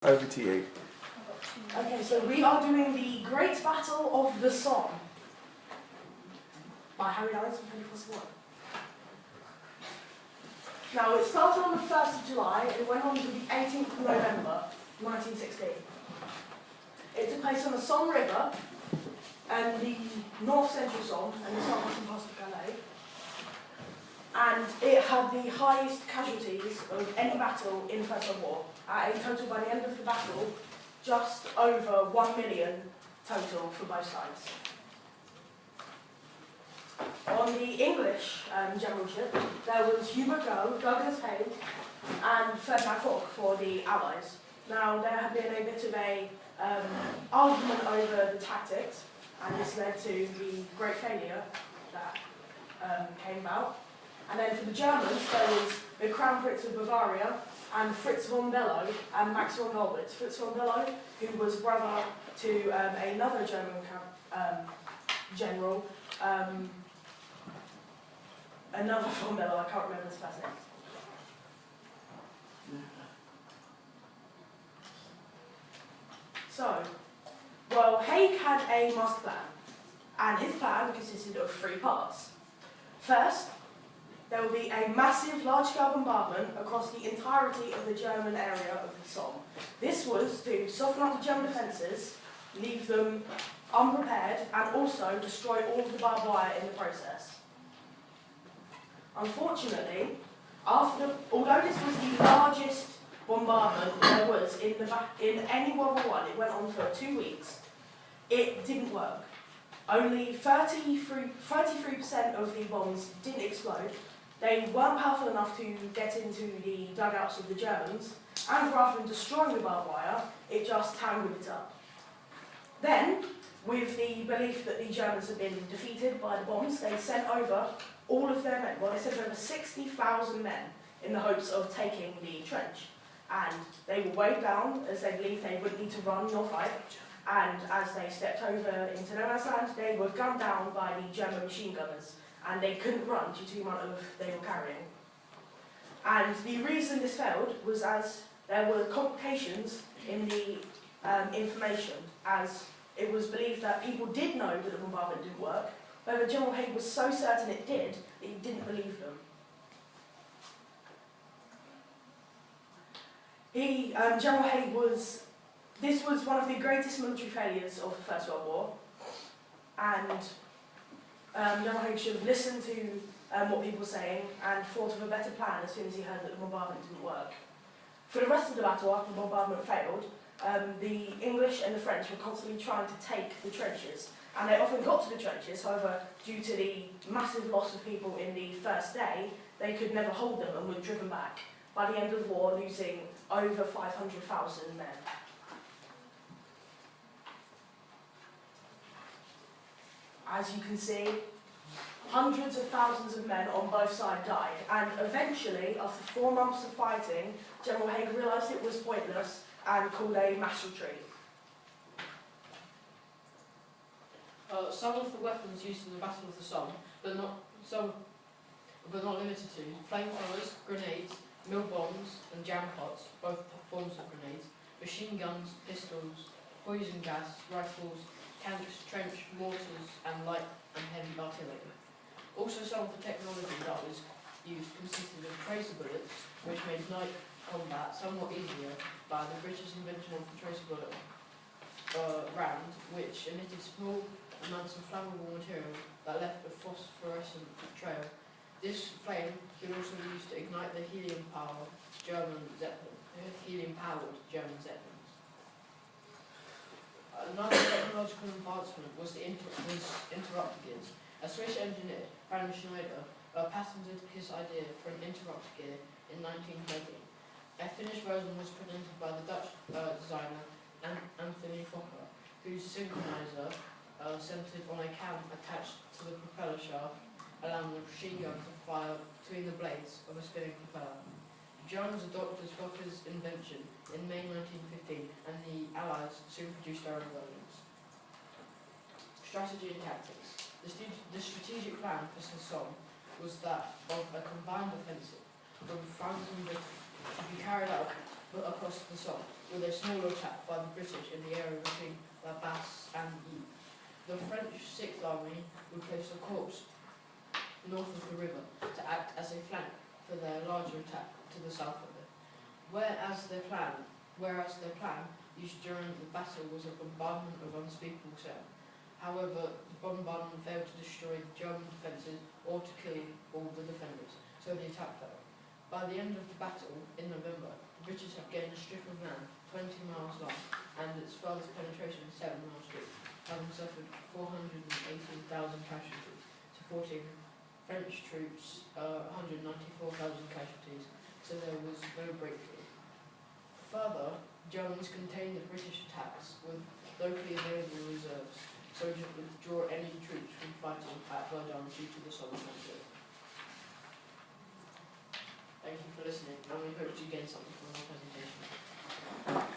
Over to you. Okay, so we are doing the Great Battle of the Somme by Harry Allen's from 24/1. Now, it started on the 1st of July and it went on to the 18th of November, 1916. It took place on the Somme River and the north-central Somme and the southwestern parts of Calais. And it had the highest casualties of any battle in the First World War, at a total by the end of the battle, just over 1 million total for both sides. On the English generalship, there was Hubert Gough, Douglas Haig, and Ferdinand Foch for the Allies. Now, there had been a bit of a argument over the tactics, and this led to the great failure that came about. And then for the Germans, there was the Crown Prince of Bavaria and Fritz von Below and Max von Gollwitz. Fritz von Below, who was brother to another German general, another von Below, I can't remember his first name. So, well, Haig had a master plan, and his plan consisted of 3 parts. First, there will be a massive, large-scale bombardment across the entirety of the German area of the Somme. This was to soften up the German defences, leave them unprepared, and also destroy all of the barbed wire in the process. Unfortunately, although this was the largest bombardment there was in any World War I, it went on for 2 weeks, it didn't work. Only 33% of the bombs didn't explode. They weren't powerful enough to get into the dugouts of the Germans, and rather than destroying the barbed wire, it just tangled it up. Then, with the belief that the Germans had been defeated by the bombs, they sent over all of their men. Well, they sent over 60,000 men in the hopes of taking the trench. And they were weighed down as they believed they wouldn't need to run nor fight. And as they stepped over into no man's land, they were gunned down by the German machine gunners, and they couldn't run due to the amount of they were carrying. And the reason this failed was as there were complications in the information, as it was believed that people did know that the bombardment didn't work, however General Haig was so certain it did that he didn't believe them. General Haig this was one of the greatest military failures of the First World War, and General Haig should have listened to what people were saying and thought of a better plan as soon as he heard that the bombardment didn't work. For the rest of the battle, after the bombardment failed, the English and the French were constantly trying to take the trenches, and they often got to the trenches. However, due to the massive loss of people in the first day, they could never hold them and were driven back, by the end of the war losing over 500,000 men. As you can see, hundreds of thousands of men on both sides died, and eventually, after 4 months of fighting, General Haig realised it was pointless and called a mass retreat. Some of the weapons used in the Battle of the Somme, but not limited to, flamethrowers, grenades, mill bombs and jam pots, both forms of grenades, machine guns, pistols, poison gas, rifles, tanks, trench, mortars, and light and heavy artillery. Also, some of the technology that was used consisted of tracer bullets, which made night combat somewhat easier by the British invention of the tracer bullet round, which emitted small amounts of flammable material that left a phosphorescent trail. This flame could also be used to ignite the helium-powered German Zeppelins. Another technological advancement was the interrupter gears. A Swiss engineer, Franz Schneider, patented his idea for an interrupter gear in 1930. A finished version was presented by the Dutch designer Anthony Fokker, whose synchronizer centered on a cam attached to the propeller shaft, allowing the machine gun to fire between the blades of a spinning propeller. The Germans adopted Fokker's invention in May 1915, and the Allies soon produced their own versions. Strategy and tactics. The strategic plan for the Somme was that of a combined offensive from France and Britain to be carried out across the Somme, with a smaller attack by the British in the area between La Basse and Ypres. The French Sixth Army would place a corps north of the river to act as a flank for their larger attack to the south of it. Whereas their plan used during the battle was a bombardment of unspeakable sound. However, the bombardment failed to destroy the German defences or to kill all the defenders, so the attack failed. By the end of the battle, in November, the British had gained a strip of land 20 miles long and its farthest penetration 7 miles deep, having suffered 418,000 casualties, supporting French troops 194,000 casualties, so there was no breakthrough. Further, Germans contained the British attacks with locally available reserves, so to withdraw any troops from fighting at Verdun due to the Somme conflict. Thank you for listening, and we hope you gain something from our presentation.